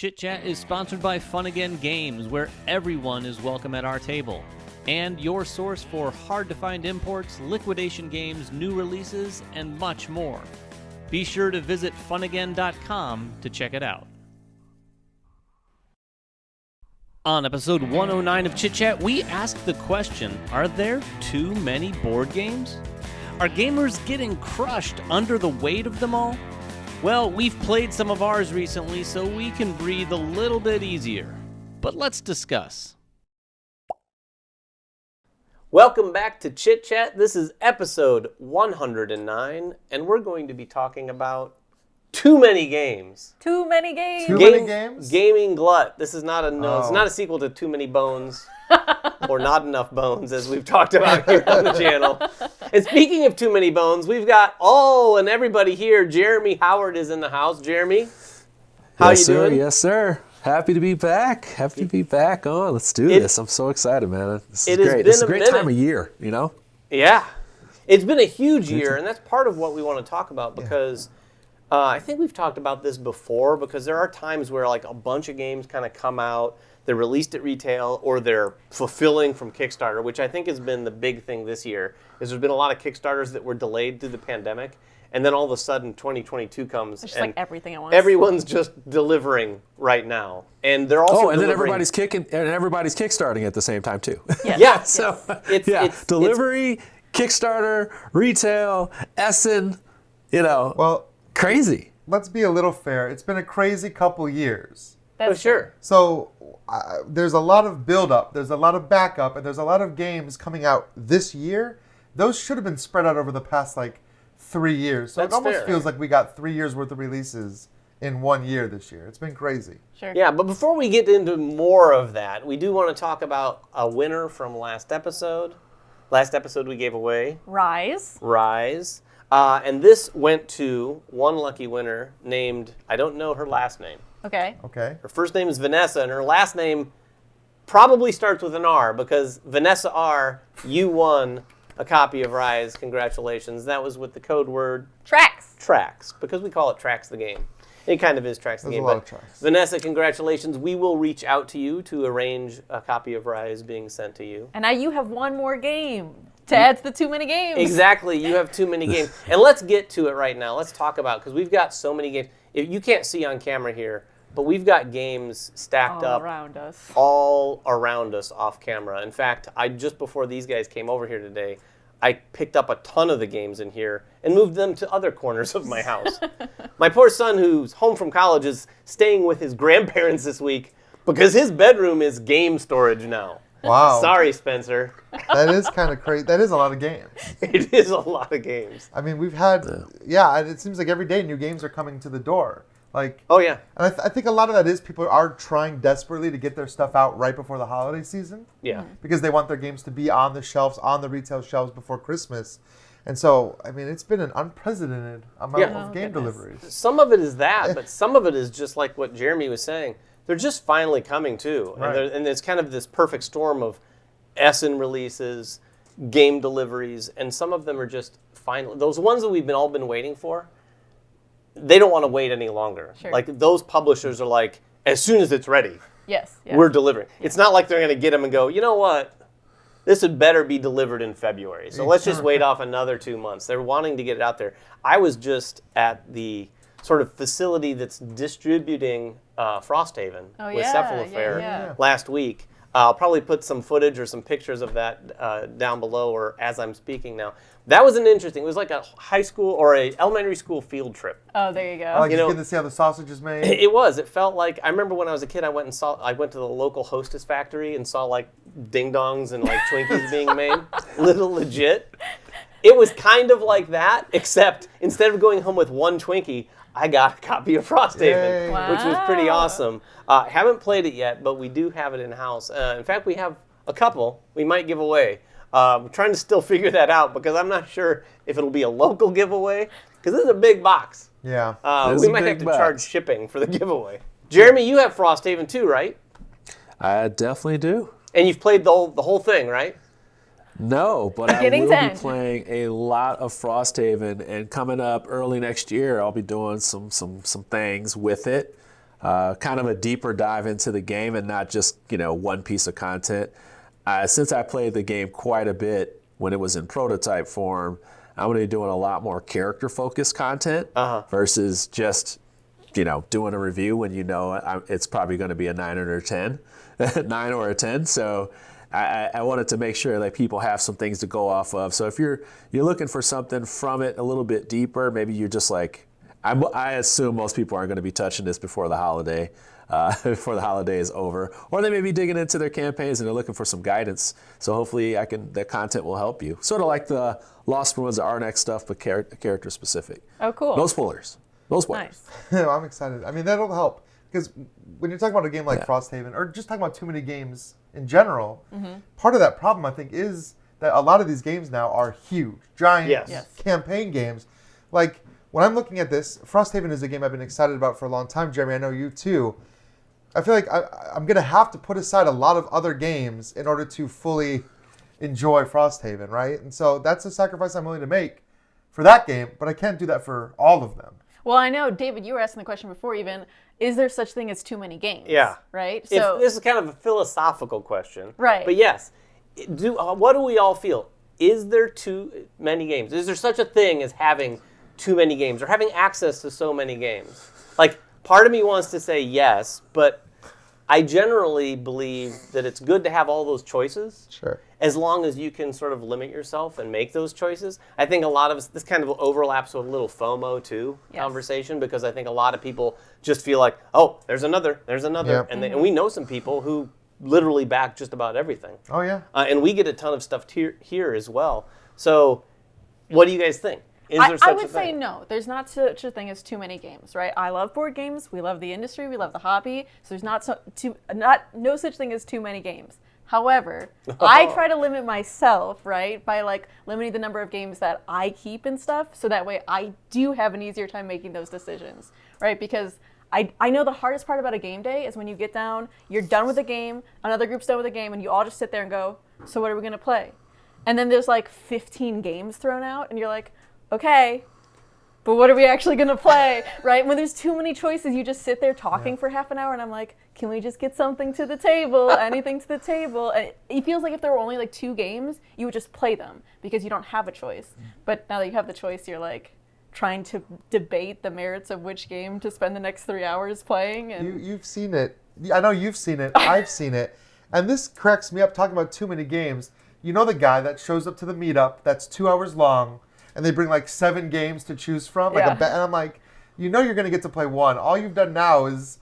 Chit Chat is sponsored by Fun Again Games, where everyone is welcome at our table, and your source for hard-to-find imports, liquidation games, new releases, and much more. Be sure to visit funagain.com to check it out. On episode 109 of Chit Chat, we ask the question, are there too many board games? Are gamers getting crushed under the weight of them all? Well, we've played some of ours recently, so we can breathe a little bit easier. But let's discuss. Welcome back to Chit Chat. This is episode 109, and we're going to be talking about too many games. Too many games. Too many games? Gaming glut. This is not it's not a sequel to Too Many Bones or Not Enough Bones, as we've talked about here on the channel. And speaking of Too Many Bones, we've got and everybody here. Jeremy Howard is in the house. Jeremy, how you doing? Yes, sir. Happy to be back. Oh, let's do this. I'm so excited, man. This is great. This is a great time of year, you know? Yeah. It's been a huge year, and that's part of what we want to talk about because I think we've talked about this before, because there are times where like a bunch of games kind of come out, they're released at retail, or they're fulfilling from Kickstarter, which I think has been the big thing this year, is there's been a lot of Kickstarters that were delayed through the pandemic, and then all of a sudden 2022 comes. It's just like everything at once. Everyone's just delivering right now. And they're also and then everybody's kickstarting at the same time too. Yes. Yeah. So It's delivery, Kickstarter, retail, Essen, Well, crazy. let's be a little fair. It's been a crazy couple years. Oh, sure. So there's a lot of build-up, there's a lot of backup, and there's a lot of games coming out this year. Those should have been spread out over the past, 3 years. So That's it almost fair. feels like we got 3 years worth of releases in 1 year this year. It's been crazy. Sure. Yeah, but before we get into more of that, we do want to talk about a winner from last episode. Last episode we gave away Rise. And this went to one lucky winner named, I don't know her last name. Okay. Okay? Her first name is Vanessa, and her last name probably starts with an R, because Vanessa R., you won a copy of Rise. Congratulations. That was with the code word Tracks, because we call it Tracks the Game. It kind of is Tracks the There's Game. a lot of tracks. Vanessa, congratulations. We will reach out to you to arrange a copy of Rise being sent to you. And now you have one more game to add to the too many games. Exactly. You have too many games. And let's get to it right now. Let's talk about, because we've got so many games. You can't see on camera here, but we've got games stacked All up around us. all around us off camera. In fact, just before these guys came over here today, I picked up a ton of the games in here and moved them to other corners of my house. My poor son, who's home from college, is staying with his grandparents this week because his bedroom is game storage now. Wow. Sorry, Spencer. That is kind of crazy. That is a lot of games. It is a lot of games. I mean, we've had, and it seems like every day new games are coming to the door. Oh, yeah. And I think a lot of that is people are trying desperately to get their stuff out right before the holiday season. Yeah. Because they want their games to be on the shelves, on the retail shelves before Christmas. And so, I mean, it's been an unprecedented amount of game deliveries. Some of it is that, but some of it is just like what Jeremy was saying. They're just finally coming too. Right. And it's kind of this perfect storm of Essen releases, game deliveries, and some of them are just finally, those ones that we've all been waiting for, they don't want to wait any longer. Sure. Like those publishers are like, as soon as it's ready, Yes. we're delivering. It's not like they're going to get them and go, you know what? This had better be delivered in February. So let's just wait off another 2 months. They're wanting to get it out there. I was just at the sort of facility that's distributing Frosthaven with Cephalofair last week. I'll probably put some footage or some pictures of that down below or as I'm speaking now. That was it was like a high school or a elementary school field trip. Oh, there you go. I like getting to see how the sausage is made. It was. It felt like, I remember when I was a kid, I went to the local Hostess factory and saw like ding-dongs and like Twinkies being made. Little legit. It was kind of like that, except instead of going home with one Twinkie, I got a copy of Frosthaven, which was pretty awesome. Haven't played it yet, but we do have it in-house. In fact, we have a couple we might give away. I'm trying to still figure that out because I'm not sure if it'll be a local giveaway, because this is a big box. Yeah. We might have to charge shipping for the giveaway. Jeremy, you have Frosthaven too, right? I definitely do. And you've played the whole thing, right? No, but I will be playing a lot of Frosthaven, and coming up early next year, I'll be doing some things with it. kind of a deeper dive into the game and not just, one piece of content. Since I played the game quite a bit when it was in prototype form, I'm going to be doing a lot more character-focused content versus just, doing a review when it's probably going to be a 9 or a 10, 9 or a 10. So I wanted to make sure that people have some things to go off of. So if you're looking for something from it a little bit deeper, maybe you're just like, I assume most people aren't going to be touching this before the holiday is over, or they may be digging into their campaigns and they're looking for some guidance. So hopefully that content will help you. Sort of like the Lost Ruins of Arnak stuff, but character specific. Oh, cool. No spoilers. No spoilers. Nice. I'm excited. I mean, that'll help because when you're talking about a game like Frosthaven, or just talking about too many games in general, part of that problem I think is that a lot of these games now are huge, giant campaign games. Like when I'm looking at this, Frosthaven is a game I've been excited about for a long time. Jeremy, I know you too. I feel like I'm going to have to put aside a lot of other games in order to fully enjoy Frosthaven, right? And so that's a sacrifice I'm willing to make for that game, but I can't do that for all of them. Well, I know, David, you were asking the question before even, is there such thing as too many games? Yeah. Right? So this is kind of a philosophical question. Right. But yes, what do we all feel? Is there too many games? Is there such a thing as having too many games or having access to so many games? Like, part of me wants to say yes, but I generally believe that it's good to have all those choices. Sure. As long as you can sort of limit yourself and make those choices. I think a lot of us, this kind of overlaps with a little FOMO too conversation, because I think a lot of people just feel like, oh, there's another. Yep. And we know some people who literally back just about everything. Oh, yeah. And we get a ton of stuff here as well. So what do you guys think? Is there such I a would say thing? no. There's not such a thing as too many games, right? I love board games. We love the industry. We love the hobby. So there's no such thing as too many games. However, I try to limit myself, right, by like limiting the number of games that I keep and stuff, so that way I do have an easier time making those decisions, right? Because I know the hardest part about a game day is when you get down, you're done with the game, another group's done with the game, and you all just sit there and go, so what are we going to play? And then there's like 15 games thrown out, and you're like, okay, but what are we actually going to play, right? When there's too many choices, you just sit there talking for half an hour, and I'm like, can we just get something to the table, anything to the table? And it feels like if there were only like 2 games, you would just play them because you don't have a choice. But now that you have the choice, you're like trying to debate the merits of which game to spend the next 3 hours playing. And You've seen it. I know you've seen it. I've seen it. And this cracks me up talking about too many games. You know the guy that shows up to the meetup that's 2 hours long, and they bring like 7 games to choose from, and I'm like, you're going to get to play one. All you've done now is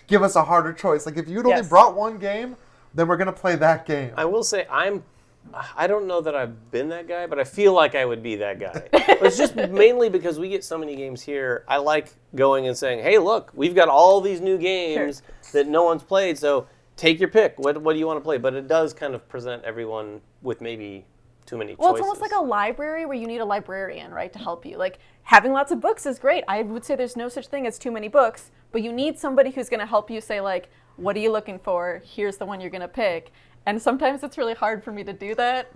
give us a harder choice. Like if you'd only brought one game, then we're going to play that game. I will say I don't know that I've been that guy, but I feel like I would be that guy. But it's just mainly because we get so many games here. I like going and saying, hey, look, we've got all these new games that no one's played, so take your pick. What do you want to play? But it does kind of present everyone with maybe too many choices. Well, it's almost like a library where you need a librarian, right, to help you. Like, having lots of books is great. I would say there's no such thing as too many books, but you need somebody who's going to help you say, like, what are you looking for? Here's the one you're going to pick. And sometimes it's really hard for me to do that,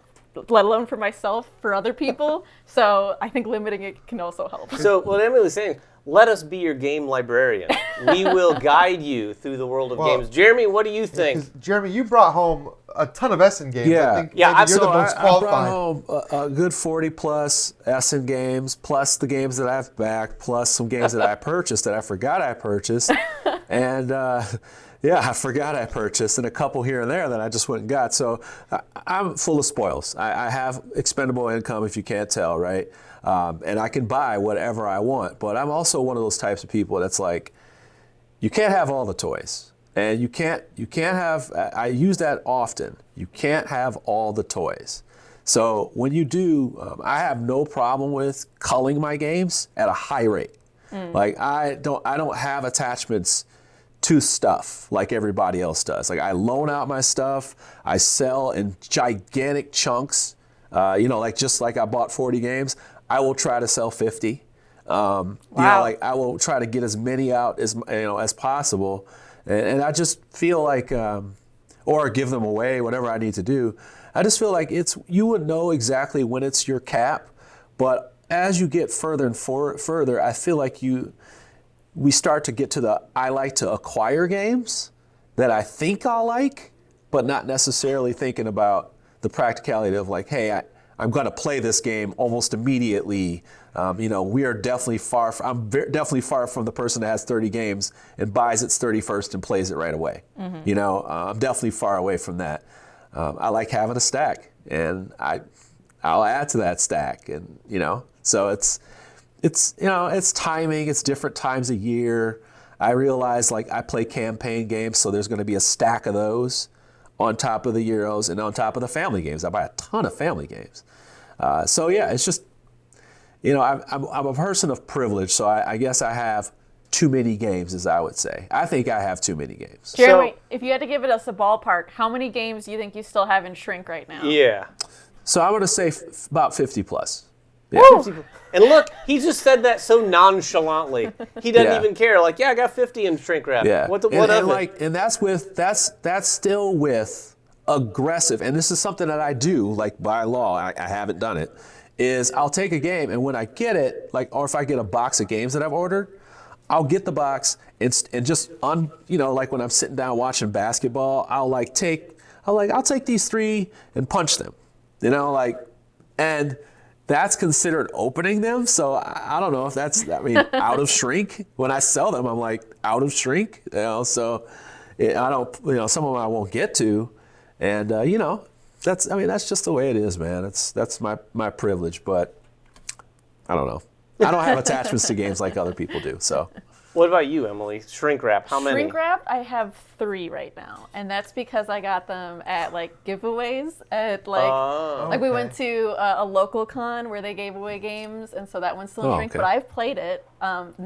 let alone for myself, for other people. So I think limiting it can also help. So what Emily was saying, let us be your game librarian. We will guide you through the world of games. Jeremy, what do you think? Jeremy, you brought home a ton of Essen games. Yeah. I think you're the most qualified. I brought home a good 40 plus Essen games, plus the games that I've backed, plus some games that I purchased that I forgot I purchased. And I forgot I purchased, and a couple here and there that I just went and got. So I'm full of spoils. I have expendable income, if you can't tell, right? And I can buy whatever I want. But I'm also one of those types of people that's like, you can't have all the toys. And you can't have, I use that often, you can't have all the toys. So when you do, I have no problem with culling my games at a high rate. Like I don't have attachments to stuff like everybody else does. Like I loan out my stuff, I sell in gigantic chunks. Like just like I bought 40 games, I will try to sell 50. Like I will try to get as many out as possible, and I just feel like, or give them away, whatever I need to do. I just feel like you would know exactly when it's your cap, but as you get further and further, I feel like we start to get to I like to acquire games that I think I'll like, but not necessarily thinking about the practicality of like, hey, I'm going to play this game almost immediately. We are definitely I'm definitely far from the person that has 30 games and buys its 31st and plays it right away. I'm definitely far away from that. I like having a stack, and I'll add to that stack, and so it's timing. It's different times a year. I realize like I play campaign games, so there's going to be a stack of those on top of the Euros and on top of the family games. I buy a ton of family games. It's just, I'm a person of privilege, so I guess I have too many games, as I would say. I think I have too many games. Jeremy, if you had to give us a ballpark, how many games do you think you still have in shrink right now? Yeah. So I'm going to say about 50 plus. Yeah. And look, he just said that so nonchalantly. He doesn't even care. Like, I got 50 in shrink wrap. Yeah. What of it? And that's still with aggressive. And this is something that I do, like by law. I haven't done it. Is I'll take a game, and when I get it, or if I get a box of games that I've ordered, I'll get the box and just like when I'm sitting down watching basketball, I'll take these 3 and punch them, and that's considered opening them. So I don't know if that's, out of shrink. When I sell them, I'm like, out of shrink, so I don't, some of them I won't get to. And, that's just the way it is, man. That's my privilege, but I don't know. I don't have attachments to games like other people do, so. What about you, Emily? Shrink wrap, how many? Shrink wrap, I have 3 right now, and that's because I got them at giveaways at we went to a local con where they gave away games, and so that one's still in shrink. Okay. But I've played it,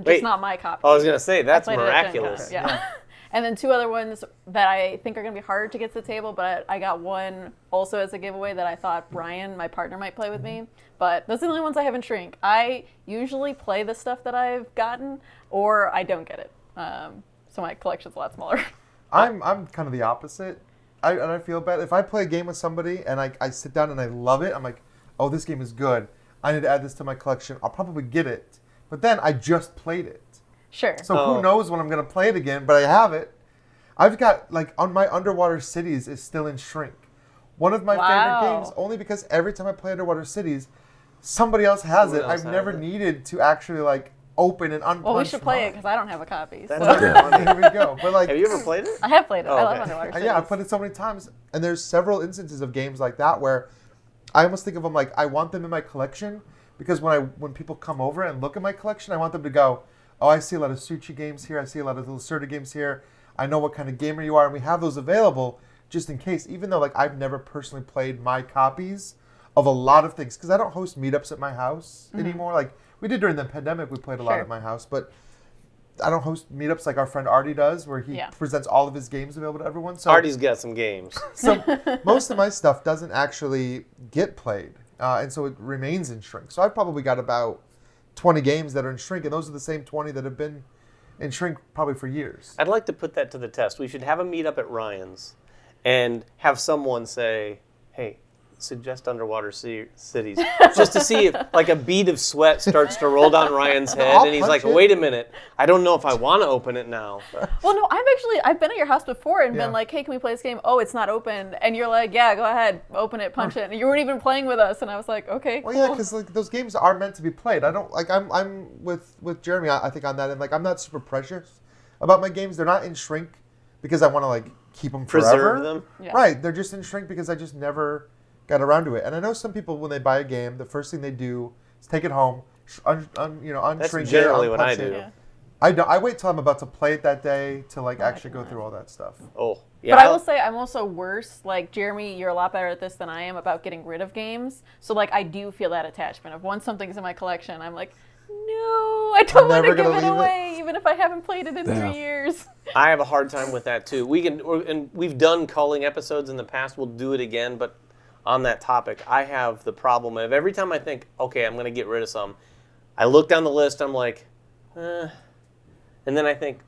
just not my copy. I was gonna say that's miraculous. Yeah. And then 2 other ones that I think are going to be hard to get to the table, but I got one also as a giveaway that I thought Brian, my partner, might play with me. But those are the only ones I have in shrink. I usually play the stuff that I've gotten, or I don't get it. So my collection's a lot smaller. I'm kind of the opposite. I feel bad. If I play a game with somebody and I sit down and I love it, I'm like, oh, this game is good. I need to add this to my collection. I'll probably get it. But then I just played it. Sure. So who knows when I'm going to play it again, but I have it. I've got, on my Underwater Cities is still in shrink. One of my favorite games, only because every time I play Underwater Cities, somebody else has it. I've never needed to actually, open and unpunch. Well, we should play it because I don't have a copy. That's Here we go. But have you ever played it? I have played it. I love Underwater Cities. Yeah, I've played it so many times. And there's several instances of games like that where I almost think of them like I want them in my collection because when people come over and look at my collection, I want them to go, oh, I see a lot of Suchi games here. I see a lot of Lacerda games here. I know what kind of gamer you are, and we have those available just in case. Even though I've never personally played my copies of a lot of things because I don't host meetups at my house anymore. We did during the pandemic. We played a lot at my house, but I don't host meetups like our friend Artie does, where he presents all of his games available to everyone. So Artie's got some games. So most of my stuff doesn't actually get played, and so it remains in shrink. So I've probably got about 20 games that are in shrink, and those are the same 20 that have been in shrink probably for years. I'd like to put that to the test. We should have a meetup at Ryan's and have someone say, hey, suggest Underwater Cities, just to see if a bead of sweat starts to roll down Ryan's head, and he's like, wait a minute, I don't know if I want to open it now. Well, no, I've been at your house before and been like, hey, can we play this game? Oh, it's not open. And you're like, yeah, go ahead, open it, punch it. And you weren't even playing with us, and I was like, okay, well, yeah, because those games are meant to be played. I don't, I'm with Jeremy, I think on that, and I'm not super precious about my games. They're not in shrink because I want to keep them forever. Preserve them? Yeah. Right, they're just in shrink because I just never got around to it. And I know some people, when they buy a game, the first thing they do is take it home, unshrink That's it. generally what I do. Yeah. I wait till I'm about to play it that day to actually go through all that stuff. Oh, yeah. But I will say I'm also worse. Jeremy, you're a lot better at this than I am about getting rid of games. So I do feel that attachment of once something's in my collection, I'm like, no, I don't want to give it away, even if I haven't played it in 3 years. I have a hard time with that too. We've done culling episodes in the past. We'll do it again, but on that topic, I have the problem of every time I think, okay, I'm going to get rid of some, I look down the list, I'm like, and then I think,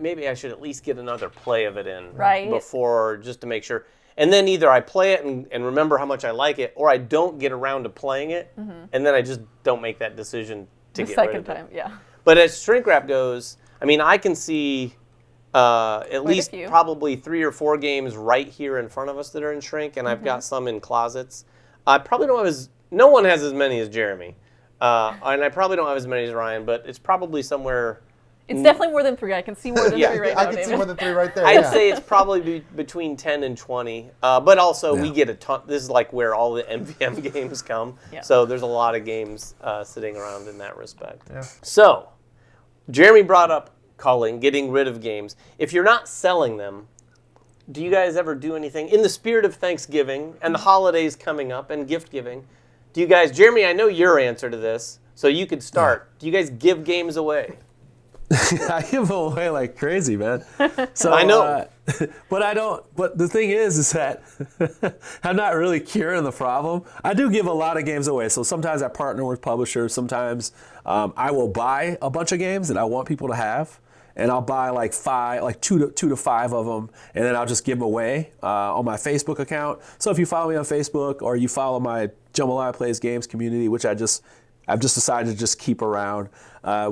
maybe I should at least get another play of it in before, just to make sure. And then either I play it and remember how much I like it, or I don't get around to playing it, and then I just don't make that decision to get rid of it. The second time, yeah. But as shrink wrap goes, I mean, I can see at least probably 3 or 4 games right here in front of us that are in shrink, and I've got some in closets. I probably don't have no one has as many as Jeremy, and I probably don't have as many as Ryan, but it's probably somewhere. It's definitely more than 3. I can see more than 3 right now, I can see more than 3 right there. I'd say it's probably between 10 and 20. But also, we get a ton. This is like where all the MVM games come. Yeah. So there's a lot of games sitting around in that respect. Yeah. So, Jeremy brought up culling, getting rid of games. If you're not selling them, do you guys ever do anything in the spirit of Thanksgiving and the holidays coming up and gift giving? Do you guys, Jeremy, I know your answer to this, so you could start. Yeah. Do you guys give games away? I give them away like crazy, man. So I know. But I don't. But the thing is that I'm not really curing the problem. I do give a lot of games away. So sometimes I partner with publishers. Sometimes I will buy a bunch of games that I want people to have, and I'll buy like 2 to 5 of them, and then I'll just give them away on my Facebook account. So if you follow me on Facebook or you follow my Jambalaya Plays Games community, which I've just decided to just keep around.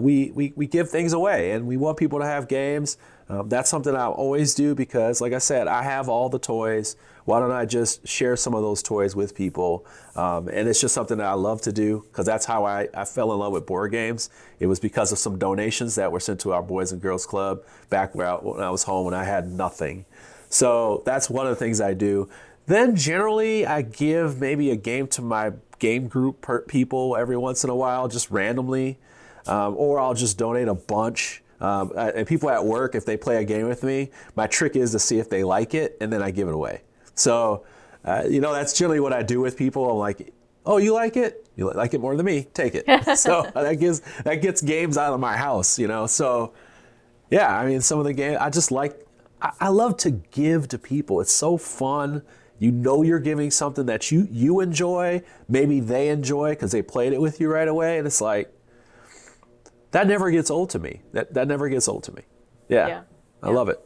We give things away, and we want people to have games. That's something I'll always do because, like I said, I have all the toys. Why don't I just share some of those toys with people? And it's just something that I love to do because that's how I fell in love with board games. It was because of some donations that were sent to our Boys and Girls Club back when I was home and I had nothing. So that's one of the things I do. Then generally I give maybe a game to my game group people every once in a while, just randomly, or I'll just donate a bunch. And people at work, if they play a game with me, my trick is to see if they like it, and then I give it away. So, that's generally what I do with people. I'm like, oh, you like it? You like it more than me? Take it. So that gets games out of my house, So, yeah, I mean, some of the games, I love to give to people. It's so fun. You're giving something that you enjoy, maybe they enjoy because they played it with you right away, and it's like, that never gets old to me. That never gets old to me. Yeah. I love it.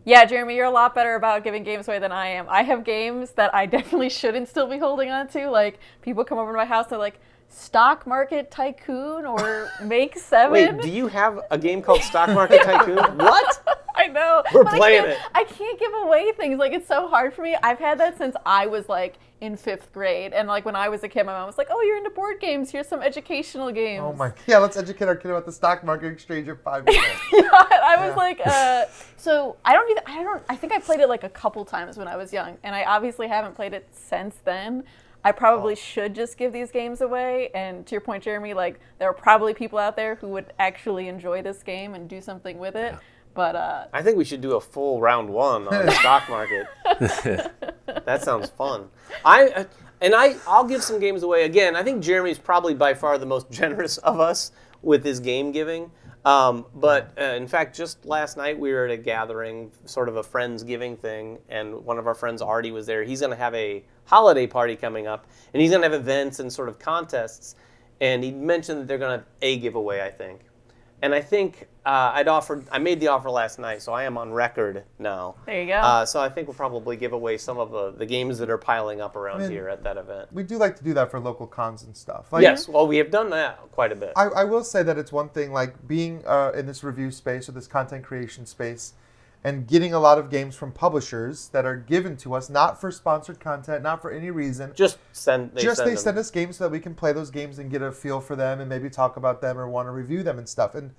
Yeah, Jeremy, you're a lot better about giving games away than I am. I have games that I definitely shouldn't still be holding on to. Like, people come over to my house, they're like, Stock Market Tycoon or Make 7. Wait, do you have a game called Stock Market Tycoon? What? I know. We're playing it. I can't give away things. Like, it's so hard for me. I've had that since I was, like, in 5th grade. And, like, when I was a kid, my mom was like, oh, you're into board games. Here's some educational games. Oh, my. Yeah, let's educate our kid about the stock market exchange at 5 years old. Yeah, I was like, so I think I played it, like, a couple times when I was young. And I obviously haven't played it since then. I probably should just give these games away. And to your point, Jeremy, like, there are probably people out there who would actually enjoy this game and do something with it. Yeah. But I think we should do a full round 1 on the stock market. That sounds fun. I'll give some games away. Again, I think Jeremy's probably by far the most generous of us with his game giving. But in fact, just last night we were at a gathering, sort of a Friendsgiving thing, and one of our friends, Artie, was there. He's going to have a holiday party coming up, and he's going to have events and sort of contests. And he mentioned that they're going to have a giveaway, I think. And I think I made the offer last night, so I am on record now. There you go. So I think we'll probably give away some of the games that are piling up around here at that event. We do like to do that for local cons and stuff. Like, yes, well, we have done that quite a bit. I will say that it's one thing, like being in this review space or this content creation space and getting a lot of games from publishers that are given to us, not for sponsored content, not for any reason. They send us games so that we can play those games and get a feel for them and maybe talk about them or want to review them and stuff. And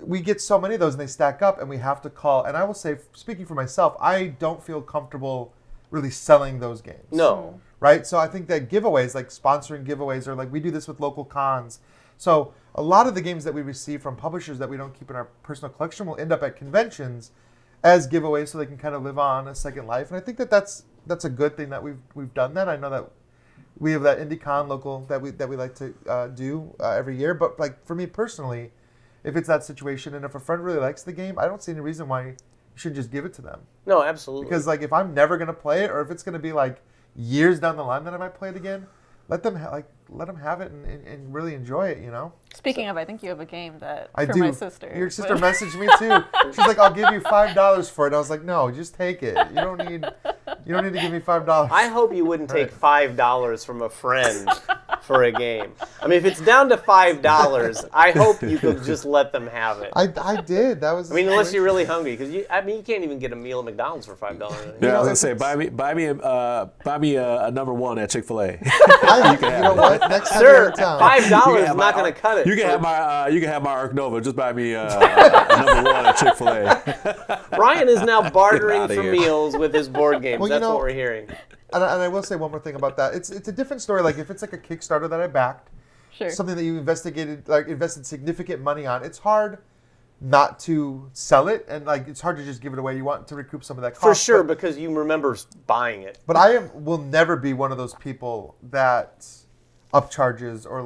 we get so many of those and they stack up and we have to call. And I will say, speaking for myself, I don't feel comfortable really selling those games. No. Right? So I think that giveaways, like sponsoring giveaways, or like we do this with local cons. So a lot of the games that we receive from publishers that we don't keep in our personal collection will end up at conventions as giveaways so they can kind of live on a second life. And I think that that's a good thing that we've done that. I know that we have that IndieCon local that we like to do every year. But like for me personally, if it's that situation and if a friend really likes the game, I don't see any reason why you shouldn't just give it to them. No, absolutely. Because like if I'm never going to play it or if it's going to be like years down the line that I might play it again, let them have it and really enjoy it, Speaking of, I think you have a game that I for do. My sister. Your sister messaged me too. She's like, "I'll give you $5 for it." I was like, "No, just take it. You don't need to give me $5." I hope you wouldn't take $5 from a friend for a game. I mean, if it's down to $5, I hope you could just let them have it. I did. That was. I mean, unless you're really hungry, because you can't even get a meal at McDonald's for $5. Yeah, I was gonna say, buy me a number one at Chick-fil-A. You know what? Next time you're in town, $5 is not going to cut it. You can have my Arc Nova. Just buy me a number one at Chick-fil-A. Ryan is now bartering for meals with his board games. That's what we're hearing. And I will say one more thing about that. It's a different story. Like if it's like a Kickstarter that I backed, something that you invested significant money on. It's hard not to sell it, and like it's hard to just give it away. You want to recoup some of that cost. For sure, because you remember buying it. But I will never be one of those people that upcharges or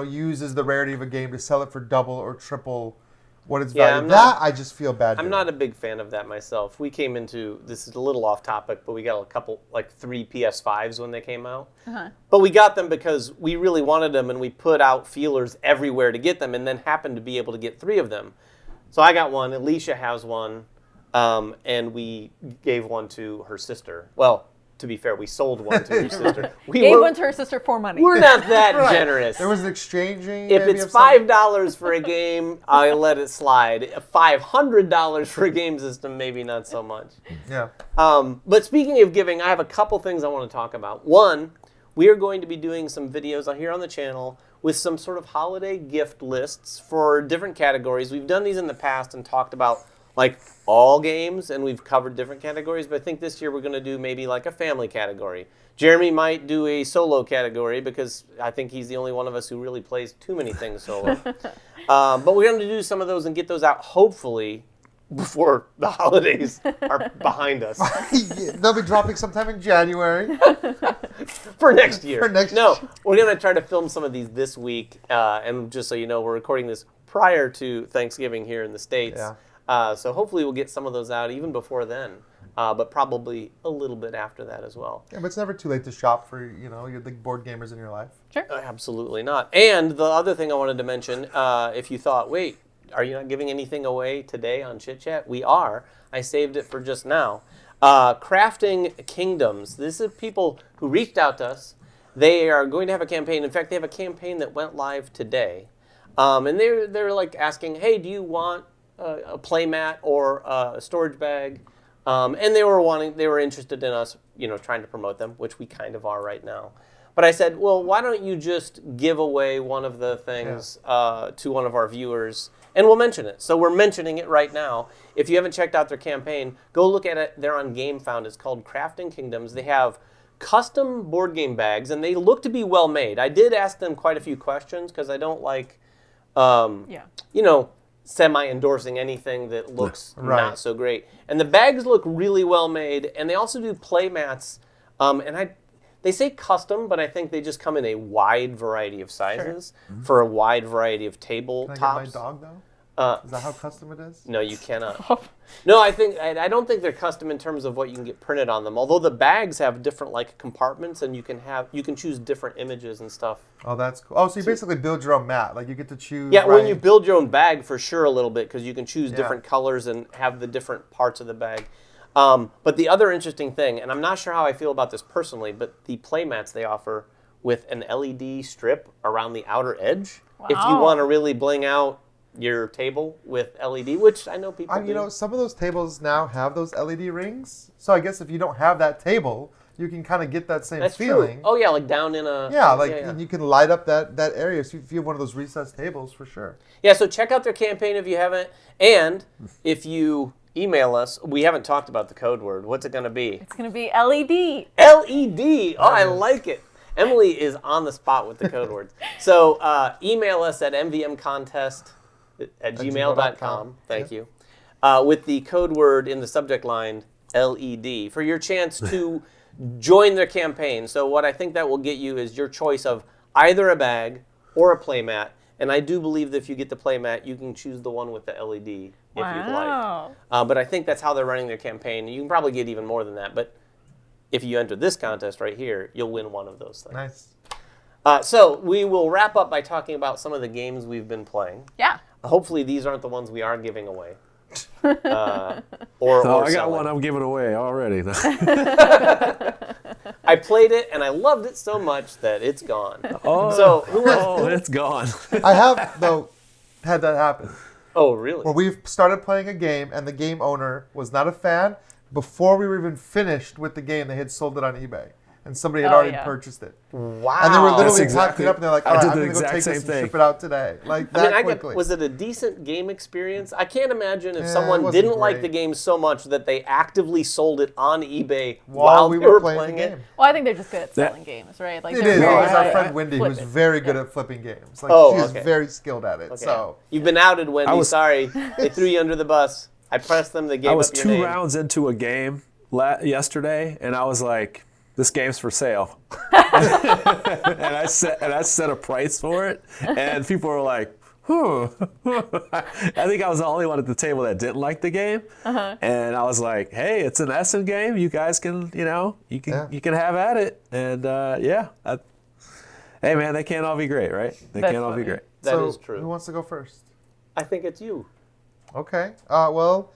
uses the rarity of a game to sell it for double or triple what its value. I just feel bad. I'm not a big fan of that myself. We came into, this is a little off topic, but we got a couple, 3 PS5s when they came out. Uh-huh. But we got them because we really wanted them, and we put out feelers everywhere to get them, and then happened to be able to get 3 of them. So I got one, Alicia has one, and we gave one to her sister. Well, to be fair, we sold one to her sister. We gave one to her sister for money. We're not that generous. There was an exchanging. If it's $5 for a game, I let it slide. $500 for a game system, maybe not so much. Yeah. But speaking of giving, I have a couple things I want to talk about. One, we are going to be doing some videos here on the channel with some sort of holiday gift lists for different categories. We've done these in the past and talked about all games, and we've covered different categories, but I think this year we're going to do maybe a family category. Jeremy might do a solo category because I think he's the only one of us who really plays too many things solo. But we're going to do some of those and get those out hopefully before the holidays are behind us. They'll be dropping sometime in January. For next year. No, we're going to try to film some of these this week, and just so you know, we're recording this prior to Thanksgiving here in the States. Yeah. So hopefully we'll get some of those out even before then, but probably a little bit after that as well. Yeah, but it's never too late to shop for your big board gamers in your life. Sure. Absolutely not. And the other thing I wanted to mention, if you thought, wait, are you not giving anything away today on Chit Chat? We are. I saved it for just now. Crafting Kingdoms. This is people who reached out to us. They are going to have a campaign. In fact, they have a campaign that went live today. And they're asking, hey, do you want a playmat or a storage bag, and they were interested in us, trying to promote them, which we kind of are right now. But I said, well, why don't you just give away one of the things to one of our viewers, and we'll mention it. So we're mentioning it right now. If you haven't checked out their campaign, go look at it. They're on GameFound. It's called Crafting Kingdoms. They have custom board game bags, and they look to be well made. I did ask them quite a few questions because I don't semi-endorsing anything that looks not so great. And the bags look really well made, and they also do play mats. They say custom, but I think they just come in a wide variety of sizes for a wide variety of tabletops. Can I get my dog, though? Is that how custom it is? No, you cannot. No, I don't think they're custom in terms of what you can get printed on them. Although the bags have different compartments, and you can choose different images and stuff. Oh, that's cool. Oh, so you basically build your own mat. You get to choose. Yeah, when you build your own bag, for sure, a little bit, because you can choose different colors and have the different parts of the bag. But the other interesting thing, and I'm not sure how I feel about this personally, but the play mats they offer with an LED strip around the outer edge. Wow. If you want to really bling out your table with LED, which I know people do. Some of those tables now have those LED rings. So I guess if you don't have that table, you can kind of get that same feeling. True. Oh, yeah, down in a... Yeah, you can light up that area. So if you have one of those recessed tables, for sure. Yeah, so check out their campaign if you haven't. And if you email us, we haven't talked about the code word. What's it going to be? It's going to be LED. LED! Oh, I like it. Emily is on the spot with the code words. So email us at mvmcontest@gmail.com. Thank you. With the code word in the subject line, LED, for your chance to join their campaign. So what I think that will get you is your choice of either a bag or a playmat. And I do believe that if you get the playmat, you can choose the one with the LED if you'd like. But I think that's how they're running their campaign. You can probably get even more than that. But if you enter this contest right here, you'll win one of those things. Nice. So we will wrap up by talking about some of the games we've been playing. Yeah. Hopefully these aren't the ones we are giving away. I got one I'm giving away already. I played it and I loved it so much that it's gone. Oh, So who wants it's gone. I have, though, had that happen. Oh, really? Where we've started playing a game and the game owner was not a fan. Before we were even finished with the game, they had sold it on eBay. And somebody had already purchased it. Wow. And they were literally That's typing it up and they're like, all right, I'm going to go take exact this same and thing. ship it out today. Like that quickly. Was it a decent game experience? I can't imagine if Yeah, it someone wasn't didn't like great. the game so much that they actively sold it on eBay While while we they were were playing the it. game. Well, I think they're just good at selling games, right? Like It they're is. very It's our good friend at Wendy, who's flipping. very good at flipping games. Like Oh, she's okay. very skilled at it. Okay. So You've been outed, Wendy. was- Sorry. They threw you under the bus. I pressed them. They gave I was up your 2 name. rounds into a game yesterday, and I was like, "This game's for sale," and I set a price for it, and people were like, "I think I was the only one at the table that didn't like the game, and I was like, "Hey, it's an Essen game. You guys can, you can have at it." And hey man, they can't all be great, right? They That's can't all be funny. great. That so is true. who wants to go first? I think it's you. Okay. Well,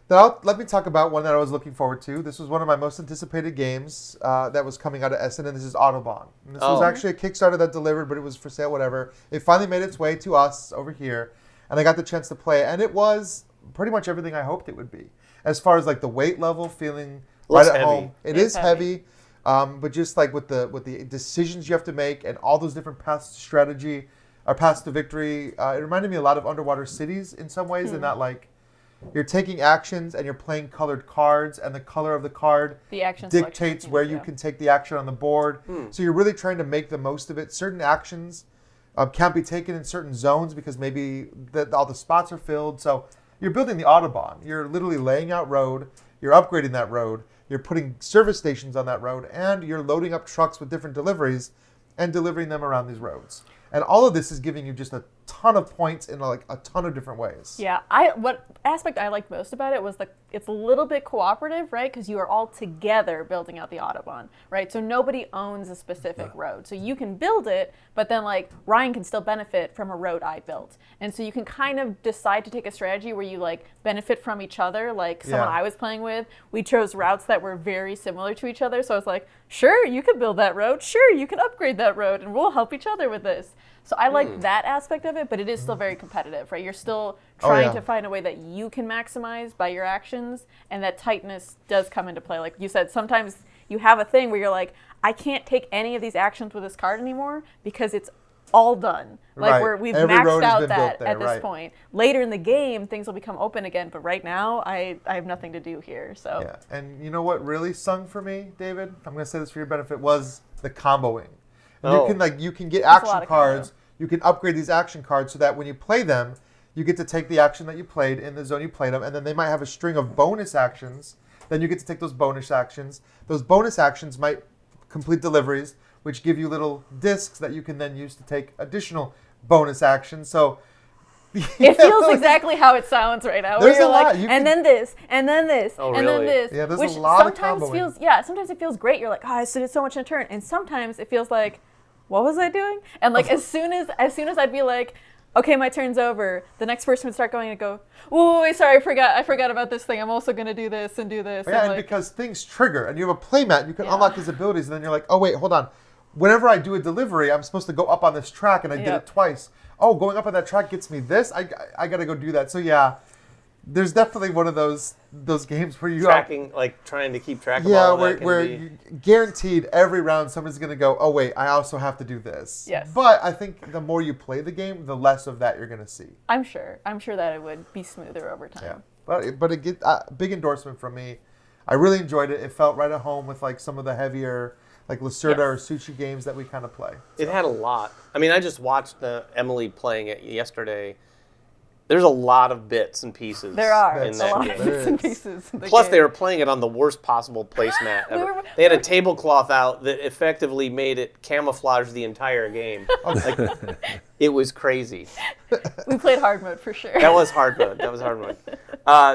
now let me talk about one that I was looking forward to. This was one of my most anticipated games that was coming out of Essen, and this is Autobahn. And this was actually a Kickstarter that delivered, but it was for sale, whatever. It finally made its way to us over here, and I got the chance to play it, and it was pretty much everything I hoped it would be. As far as like the weight level, feeling Looks right at heavy. home. It It's is heavy, but just like with the decisions you have to make and all those different paths to strategy, or paths to victory, it reminded me a lot of Underwater Cities in some ways, and not like you're taking actions and you're playing colored cards, and the color of the card The action selection dictates thing, where you yeah. can take the action on the board. So you're really trying to make the most of it. Certain actions can't be taken in certain zones because maybe all the spots are filled. So you're building the Autobahn. You're literally laying out road. You're upgrading that road. You're putting service stations on that road, and you're loading up trucks with different deliveries and delivering them around these roads. And all of this is giving you just a ton of points in like a ton of different ways. Yeah, what aspect I liked most about it was it's a little bit cooperative, right? Because you are all together building out the Autobahn, right? So nobody owns a specific road. So you can build it, but then like Ryan can still benefit from a road I built. And so you can kind of decide to take a strategy where you like benefit from each other. Like someone I was playing with, we chose routes that were very similar to each other. So I was like, sure, you can build that road. Sure, you can upgrade that road, and we'll help each other with this. So I like that aspect of it, but it is still very competitive, right? You're still trying to find a way that you can maximize by your actions, and that tightness does come into play. Like you said, sometimes you have a thing where you're like, I can't take any of these actions with this card anymore because it's all done. Like we've Every road maxed has out been that built there, at this right. point. Later in the game, things will become open again, but right now, I have nothing to do here. So Yeah, and you know what really sung for me, David? I'm going to say this for your benefit, was the comboing. You can get There's a lot action of cards. You can upgrade these action cards so that when you play them, you get to take the action that you played in the zone you played them, and then they might have a string of bonus actions. Then you get to take those bonus actions. Those bonus actions might complete deliveries, which give you little discs that you can then use to take additional bonus actions. So it feels exactly how it sounds right now. There's where you're a lot. like, You and can- then this, and then this, Oh, and then really? this. Yeah, there's which a lot of sometimes comboing. sometimes it feels great. You're like, oh, I did so much in a turn, and sometimes it feels like, what was I doing? And like as soon as I'd be like, okay, my turn's over, the next person would start going and go, oh, wait, sorry, I forgot about this thing. I'm also gonna do this and do this. Yeah, and like, because things trigger, and you have a playmat, you can unlock these abilities, and then you're like, oh wait, hold on. Whenever I do a delivery, I'm supposed to go up on this track, and I did it twice. Oh, going up on that track gets me this. I got to go do that. So yeah, there's definitely one of those games where you Tracking, like trying to keep track of yeah, all of that. where you guaranteed every round somebody's going to go, oh wait, I also have to do this. Yes. But I think the more you play the game, the less of that you're going to see. I'm sure that it would be smoother over time. Yeah. But it get big endorsement from me. I really enjoyed it. It felt right at home with like some of the heavier like Lacerda or Sushi games that we kind of play. It had a lot. I mean, I just watched Emily playing it yesterday. There's a lot of bits and pieces. There are in a that lot game. of bits and pieces. in the Plus, game. they were playing it on the worst possible placemat ever. They had a tablecloth out that effectively made it camouflage the entire game. Like, it was crazy. We played hard mode for sure. That was hard mode.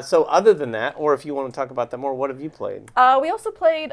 So other than that, or if you want to talk about that more, what have you played? We also played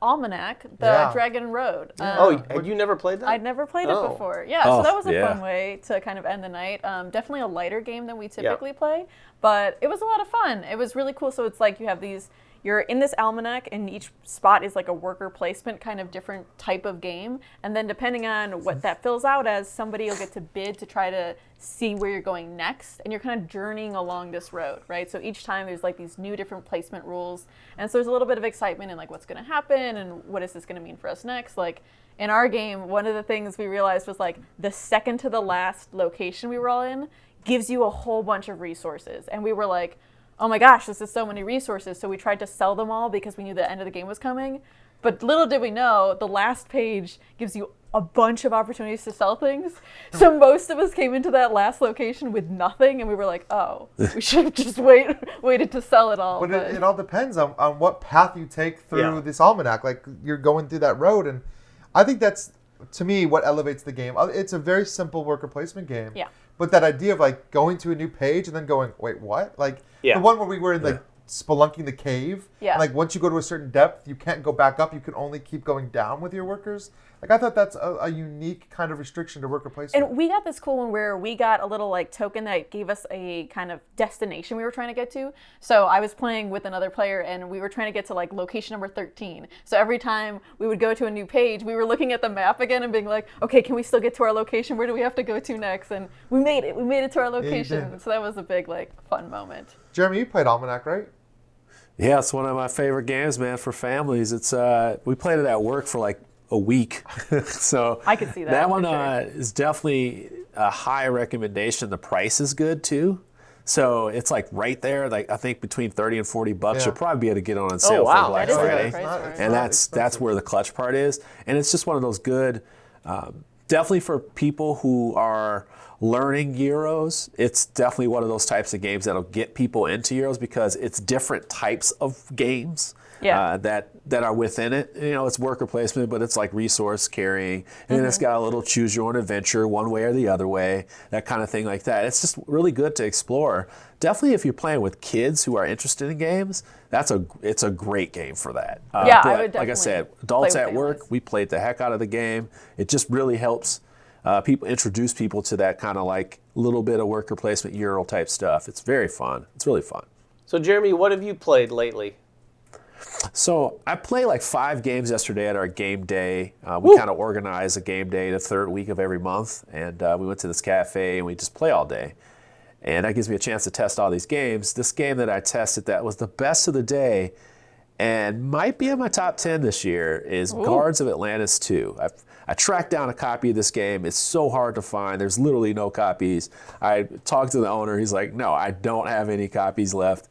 Almanac, the Dragon Road. Had you never played that? I'd never played it before. Yeah, so that was a fun way to kind of end the night. Definitely a lighter game than we typically play, but it was a lot of fun. It was really cool. So it's like you have these, you're in this almanac, and each spot is like a worker placement kind of different type of game. And then depending on what that fills out as, somebody will get to bid to try to see where you're going next. And you're kind of journeying along this road, right? So each time there's like these new different placement rules. And so there's a little bit of excitement in like what's going to happen and what is this going to mean for us next. Like in our game, one of the things we realized was like the second to the last location we were all in gives you a whole bunch of resources. And we were like, oh my gosh, this is so many resources. So we tried to sell them all because we knew the end of the game was coming. But little did we know, the last page gives you a bunch of opportunities to sell things. So most of us came into that last location with nothing, and we were like, oh, we should have just waited to sell it all. But it all depends on what path you take through this almanac. Like, you're going through that road, and I think that's, to me, what elevates the game. It's a very simple worker placement game. Yeah. But that idea of, like, going to a new page and then going, wait, what? Like, the one where we were in, like, spelunking the cave. Yeah. And, like, once you go to a certain depth, you can't go back up. You can only keep going down with your workers. Like, I thought that's a unique kind of restriction to worker placement. And we got this cool one where we got a little like token that gave us a kind of destination we were trying to get to. So I was playing with another player, and we were trying to get to like location number 13. So every time we would go to a new page, we were looking at the map again and being like, okay, can we still get to our location? Where do we have to go to next? And we made it. We made it to our location. So that was a big like fun moment. Jeremy, you played Almanac, right? Yeah, it's one of my favorite games, man, for families. It's we played it at work for like a week. So I could see that. That one is definitely a high recommendation. The price is good too. So it's like right there, like I think between 30 and 40 bucks, you'll probably be able to get on sale for Black Friday. And that's where the clutch part is. And it's just one of those good, definitely for people who are learning Gyros. It's definitely one of those types of games that'll get people into Gyros because it's different types of games. That are within it. You know, it's worker placement, but it's like resource carrying. And then it's got a little choose your own adventure, one way or the other way, that kind of thing like that. It's just really good to explore. Definitely if you're playing with kids who are interested in games, it's a great game for that. I would definitely, like I said, adults at work, we played the heck out of the game. It just really helps introduce people to that kind of like little bit of worker placement Euro type stuff. It's very fun. It's really fun. So Jeremy, what have you played lately? So I played like 5 games yesterday at our game day. We kind of organize a game day the third week of every month, and we went to this cafe and we just play all day. And that gives me a chance to test all these games. This game that I tested that was the best of the day and might be in my top 10 this year is Guards of Atlantis II. I tracked down a copy of this game. It's so hard to find. There's literally no copies. I talked to the owner. He's like, no, I don't have any copies left.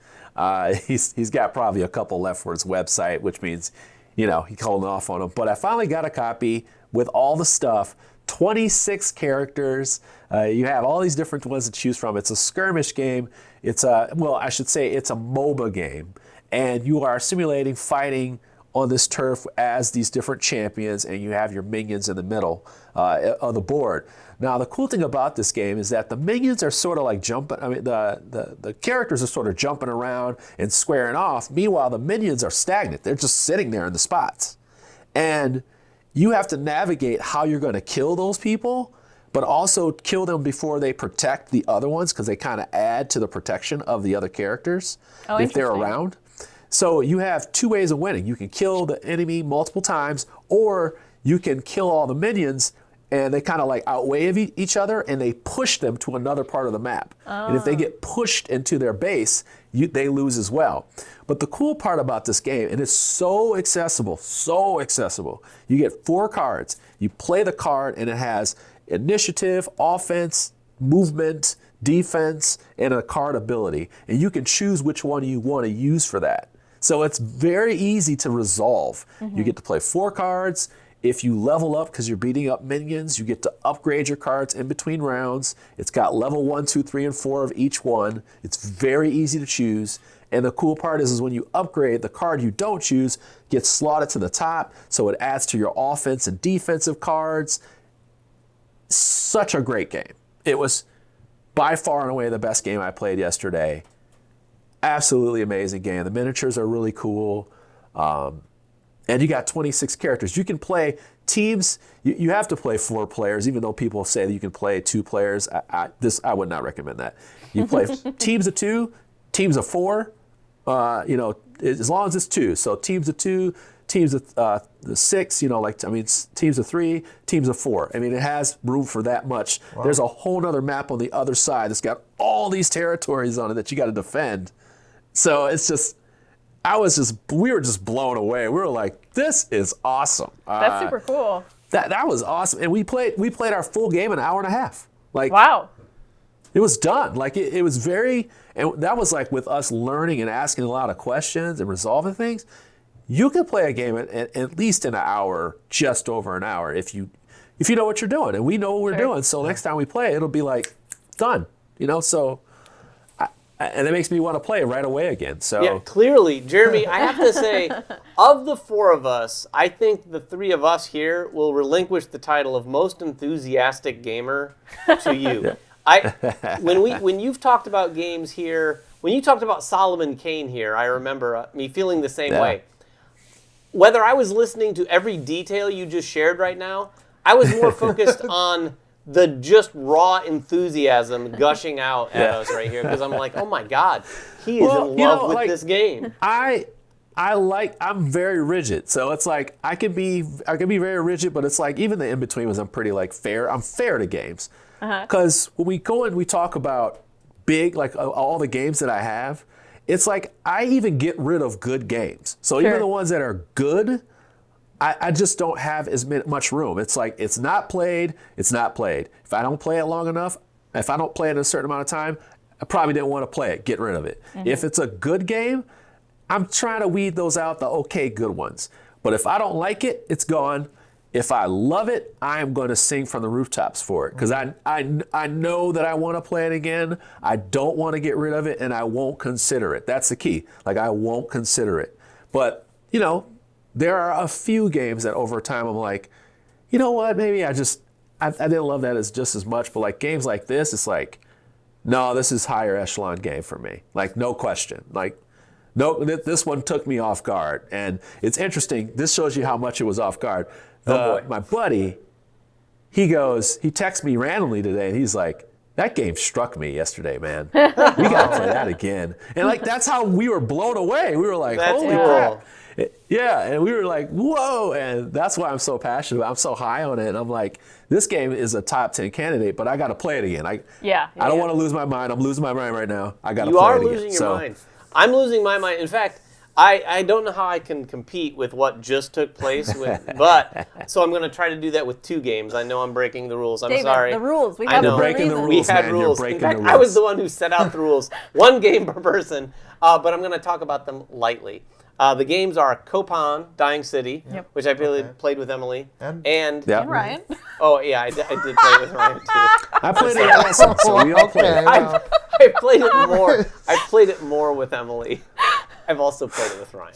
He's got probably a couple left for his website, which means, you know, he's holding off on them. But I finally got a copy with all the stuff, 26 characters. You have all these different ones to choose from. It's a skirmish game. It's I should say it's a MOBA game. And you are simulating fighting on this turf as these different champions, and you have your minions in the middle of the board. Now, the cool thing about this game is that the minions are sort of like jumping. I mean, the characters are sort of jumping around and squaring off. Meanwhile, the minions are stagnant. They're just sitting there in the spots. And you have to navigate how you're going to kill those people, but also kill them before they protect the other ones, because they kind of add to the protection of the other characters if they're around. So you have 2 ways of winning. You can kill the enemy multiple times, or you can kill all the minions and they kind of like outweigh each other and they push them to another part of the map. And if they get pushed into their base, they lose as well. But the cool part about this game, and it's so accessible, you get 4 cards. You play the card and it has initiative, offense, movement, defense, and a card ability. And you can choose which one you want to use for that. So it's very easy to resolve. You get to play 4 cards. If you level up because you're beating up minions, you get to upgrade your cards in between rounds. It's got level 1, 2, 3, and 4 of each one. It's very easy to choose. And the cool part is when you upgrade, the card you don't choose gets slotted to the top, so it adds to your offense and defensive cards. Such a great game. It was by far and away the best game I played yesterday. Absolutely amazing game. The miniatures are really cool. And you got 26 characters. You can play teams. You have to play 4 players, even though people say that you can play 2 players. I would not recommend that. You play teams of 2, teams of 4, as long as it's 2. So teams of 2, teams of 6, teams of 3, teams of 4. I mean, it has room for that much. Wow. There's a whole other map on the other side that's got all these territories on it that you got to defend. So it's just, we were just blown away. We were like, this is awesome. That's super cool. That was awesome. And we played our full game in an hour and a half. Like, wow. It was done. Like it was and that was like with us learning and asking a lot of questions and resolving things. You could play a game at least in an hour, just over an hour, if you know what you're doing, and we know what we're doing. So next time we play, it'll be like done. So, and it makes me want to play right away again. So yeah, clearly, Jeremy, I have to say, of the 4 of us, I think the 3 of us here will relinquish the title of most enthusiastic gamer to you. Yeah. When you've talked about games here, when you talked about Solomon Kane here, I remember me feeling the same way. Whether I was listening to every detail you just shared right now, I was more focused on the just raw enthusiasm gushing out at us right here, because I'm like, oh my God, he is in love with this game. I'm very rigid, so it's like I can be very rigid, but it's like even the in between was I'm pretty like fair. I'm fair to games. Because when we go and we talk about big, like all the games that I have, it's like I even get rid of good games. So even the ones that are good, I just don't have as much room. It's like it's not played, it's not played. If I don't play it long enough, if I don't play it in a certain amount of time, I probably didn't want to play it. Get rid of it. If it's a good game, I'm trying to weed those out, the okay good ones. But if I don't like it, it's gone. If I love it, I am going to sing from the rooftops for it, because I know that I want to play it again. I don't want to get rid of it, and I won't consider it. That's the key. Like, I won't consider it. But, there are a few games that over time I'm like, you know what, maybe I didn't love that just as much. But like games like this, it's like, no, this is higher echelon game for me. Like, no question. Like, no, this one took me off guard. And it's interesting. This shows you how much it was off guard. My buddy, he texts me randomly today, and he's like, that game struck me yesterday, man. We got to play that again. And like, that's how we were blown away. We were like, holy crap. Yeah, and we were like, whoa. And that's why I'm so passionate about it. I'm so high on it. And I'm like, this game is a top 10 candidate, but I got to play it again. I don't want to lose my mind. I'm losing my mind right now. I got to play it again. You are losing your mind. I'm losing my mind. In fact, I don't know how I can compete with what just took place, so I'm going to try to do that with 2 games. I know I'm breaking the rules. I'm David, sorry. The rules. We have breaking the rules. We had rules. In fact, I was the one who set out the rules. 1 game per person, but I'm going to talk about them lightly. The games are Copan, Dying City, which I played with Emily, and Ryan. Oh yeah, I did play with Ryan too. I played it awesome, so we all played. I played it more. I played it more with Emily. I've also played it with Ryan.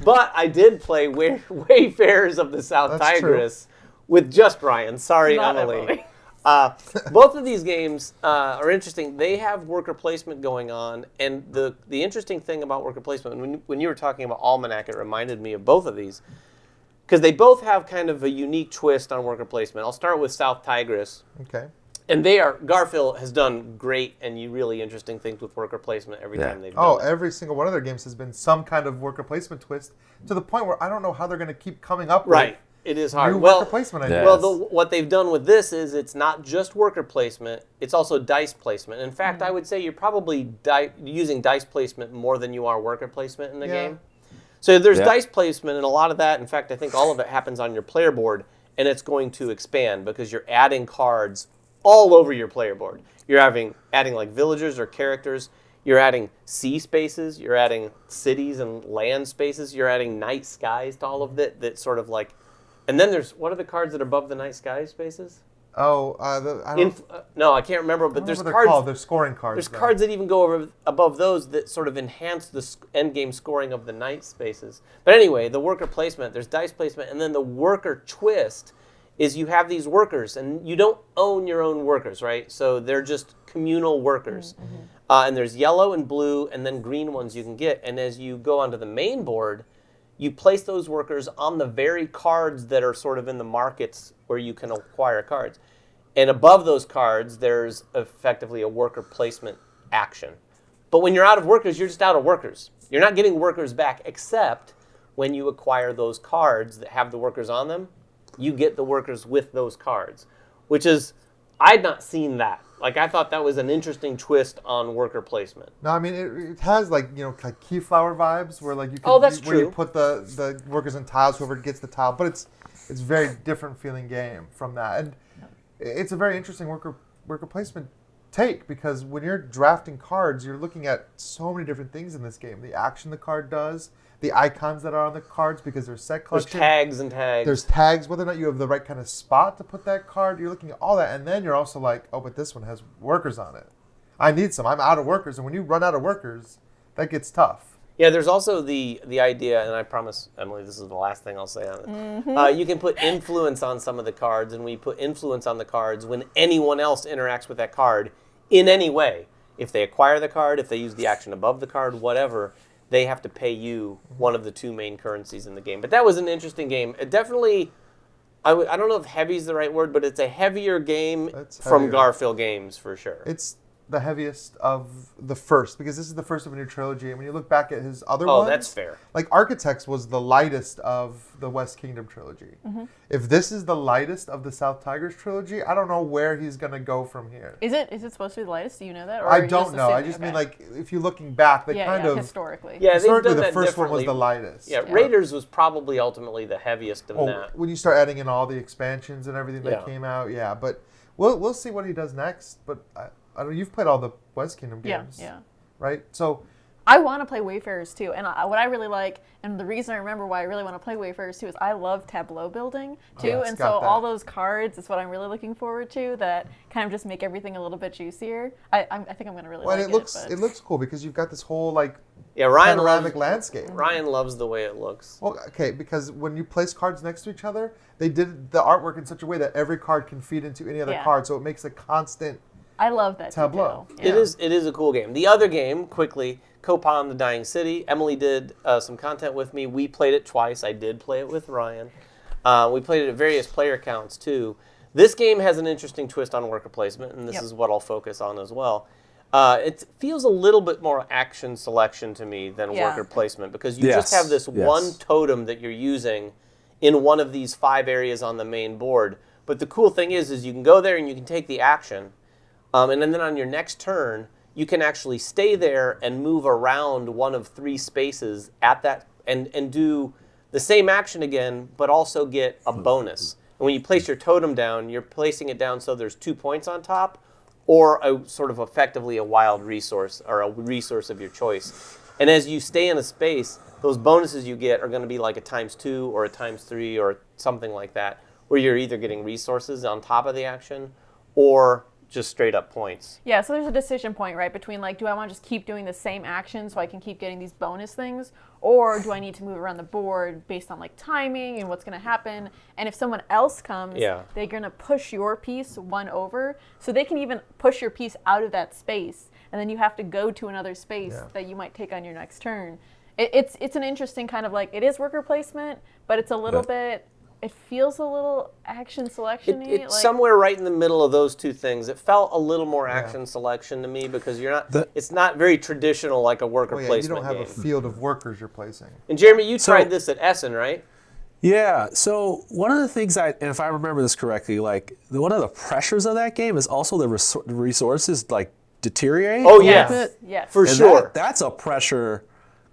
But I did play Wayfarers of the South Tigris with just Ryan. Sorry, Not Emily. Both of these games are interesting. They have worker placement going on, and the interesting thing about worker placement, when you were talking about Almanac, it reminded me of both of these, because they both have kind of a unique twist on worker placement. I'll start with South Tigris. Okay. And Garfield has done great and really interesting things with worker placement every time they've done it. Every single one of their games has been some kind of worker placement twist, to the point where I don't know how they're going to keep coming up with it is hard. new worker placement ideas. Well, what they've done with this is it's not just worker placement, it's also dice placement. In fact, I would say you're probably using dice placement more than you are worker placement in the game. So there's dice placement, and a lot of that, in fact, I think all of it happens on your player board, and it's going to expand because you're adding cards all over your player board. You're adding like villagers or characters. You're adding sea spaces. You're adding cities and land spaces. You're adding night skies to all of it. That sort of like, and then what are the cards that are above the night sky spaces? No, I can't remember. But there's cards. Called. They're scoring cards. There's cards that even go above those that sort of enhance the end game scoring of the night spaces. But anyway, the worker placement. There's dice placement, and then the worker twist is you have these workers, and you don't own your own workers, right? So they're just communal workers. And there's yellow and blue, and then green ones you can get. And as you go onto the main board, you place those workers on the very cards that are sort of in the markets where you can acquire cards. And above those cards, there's effectively a worker placement action. But when you're out of workers, you're just out of workers. You're not getting workers back, except when you acquire those cards that have the workers on them, you get the workers with those cards, which is, I'd not seen that. Like, I thought that was an interesting twist on worker placement. No, I mean, it has, like, you know, like Keyflower vibes, where, like, you can, Oh, that's where true. you put the workers in tiles, whoever gets the tile. But it's very different feeling game from that. And it's a very interesting worker placement take, because when you're drafting cards, you're looking at so many different things in this game. The action the card does, the icons that are on the cards, because there's set collection. There's tags and tags. There's tags, whether or not you have the right kind of spot to put that card. You're looking at all that, and then you're also like, oh, but this one has workers on it. I need some. I'm out of workers, and when you run out of workers, that gets tough. Yeah, there's also the idea, and I promise, Emily, this is the last thing I'll say on it. You can put influence on some of the cards, and we put influence on the cards when anyone else interacts with that card in any way. If they acquire the card, if they use the action above the card, whatever, they have to pay you one of the two main currencies in the game. But that was an interesting game. It definitely, I don't know if heavy is the right word, but it's a heavier game from Garfield Games for sure. It's the heaviest of the first, because this is the first of a new trilogy. And when you look back at his other ones, that's fair. Like Architects was the lightest of the West Kingdom trilogy. If this is the lightest of the South Tigris trilogy, I don't know where he's going to go from here. Is it supposed to be the lightest? Do you know that? Or I don't know. I just mean, like, if you're looking back, they historically. Yeah, historically, they've done the first one was differently. the lightest. Yeah, Raiders was probably ultimately the heaviest of that. When you start adding in all the expansions and everything that came out, but we'll see what he does next. But I don't know, you've played all the West Kingdom games, right? So I want to play Wayfarers too, and what I really like, and the reason I remember why I really want to play Wayfarers too, is I love tableau building too, and so all those cards is what I'm really looking forward to. That kind of just make everything a little bit juicier. I think I'm going to really like it. It looks cool because you've got this whole like panoramic landscape. Ryan loves the way it looks. Well, okay, because when you place cards next to each other, they did the artwork in such a way that every card can feed into any other card, so it makes a constant. I love that tableau. Yeah. It is a cool game. The other game, quickly, Copan, the Dying City. Emily did some content with me. We played it twice. I did play it with Ryan. We played it at various player counts too. This game has an interesting twist on worker placement, and this is what I'll focus on as well. It feels a little bit more action selection to me than worker placement, because you just have this one totem that you're using in one of these 5 areas on the main board. But the cool thing is you can go there and you can take the action. And then on your next turn, you can actually stay there and move around one of 3 spaces at that and do the same action again, but also get a bonus. And when you place your totem down, you're placing it down so there's 2 points on top, or a sort of effectively a wild resource or a resource of your choice. And as you stay in a space, those bonuses you get are going to be like a ×2 or a ×3 or something like that, where you're either getting resources on top of the action or just straight up points. Yeah, so there's a decision point, right, between like, do I want to just keep doing the same action so I can keep getting these bonus things, or do I need to move around the board based on like timing and what's going to happen? And if someone else comes, they're going to push your piece 1 over, so they can even push your piece out of that space, and then you have to go to another space that you might take on your next turn. It's an interesting kind of like, it is worker placement, but it's a little bit. It feels a little action selection-y. It's like, somewhere right in the middle of those two things. It felt a little more action selection to me, because you're not. It's not very traditional like a worker placement You don't have game. a field of workers you're placing. And Jeremy, you tried this at Essen, right? Yeah. So one of the things and if I remember this correctly, like one of the pressures of that game is also the resources like deteriorate. Oh yeah, yes, for sure. That's a pressure,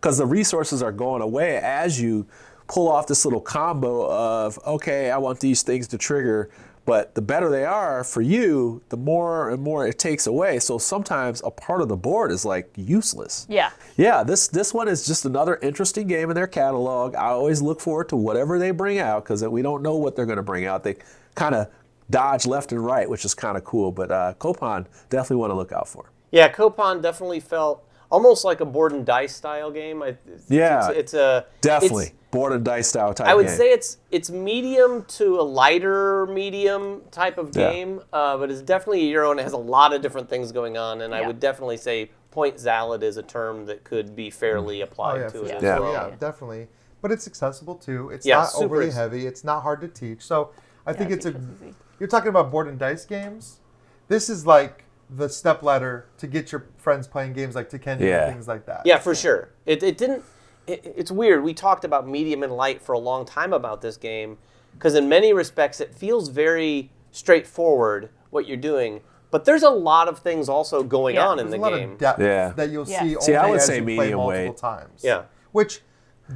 because the resources are going away as you pull off this little combo of, okay, I want these things to trigger, but the better they are for you, the more and more it takes away. So sometimes a part of the board is like useless. Yeah, this one is just another interesting game in their catalog. I always look forward to whatever they bring out, because we don't know what they're going to bring out. They kind of dodge left and right, which is kind of cool. But Copan, definitely want to look out for. Yeah, Copan definitely felt almost like a board and dice style game. It's definitely board and dice style type game. I would say it's medium to a lighter medium type of game, but it's definitely a Euro, and it has a lot of different things going on. And I would definitely say point salad is a term that could be fairly applied to it as well. Yeah, definitely. But it's accessible too. It's not overly heavy. It's not hard to teach. So I think you're talking about board and dice games. This is like the stepladder to get your friends playing games like Tekken and things like that. Yeah, for sure. It didn't. It's weird. We talked about medium and light for a long time about this game because in many respects it feels very straightforward what you're doing. But there's a lot of things also going on in the game. There's a lot of depth that you'll see See, I only would as say you play medium multiple weight. times. Yeah. Which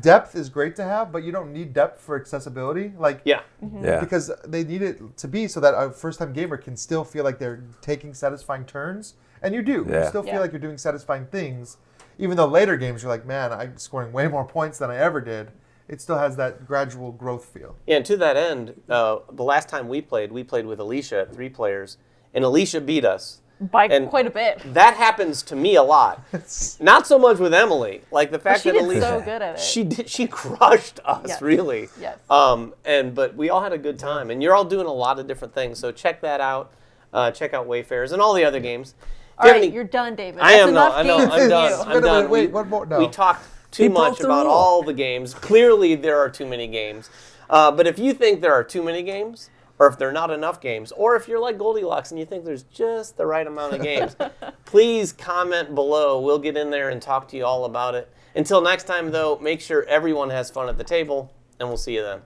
depth is great to have, but you don't need depth for accessibility. Like, because they need it to be so that a first-time gamer can still feel like they're taking satisfying turns, and you do. You still feel like you're doing satisfying things, even though later games you're like, man, I'm scoring way more points than I ever did. It still has that gradual growth feel. Yeah, and to that end, the last time we played with Alicia at 3 players, and Alicia beat us. By quite a bit. That happens to me a lot. Not so much with Emily. Like the fact that Alicia, so good at it. She crushed us, really. Yes. But we all had a good time, and you're all doing a lot of different things. So check that out. Check out Wayfarers and all the other games. All right, you're done, David. I am not. I know. I'm done. I'm done. Wait, one more. No. We talked too much about all the games. Clearly, there are too many games. But if you think there are too many games, or if there are not enough games, or if you're like Goldilocks and you think there's just the right amount of games, please comment below. We'll get in there and talk to you all about it. Until next time, though, make sure everyone has fun at the table, and we'll see you then.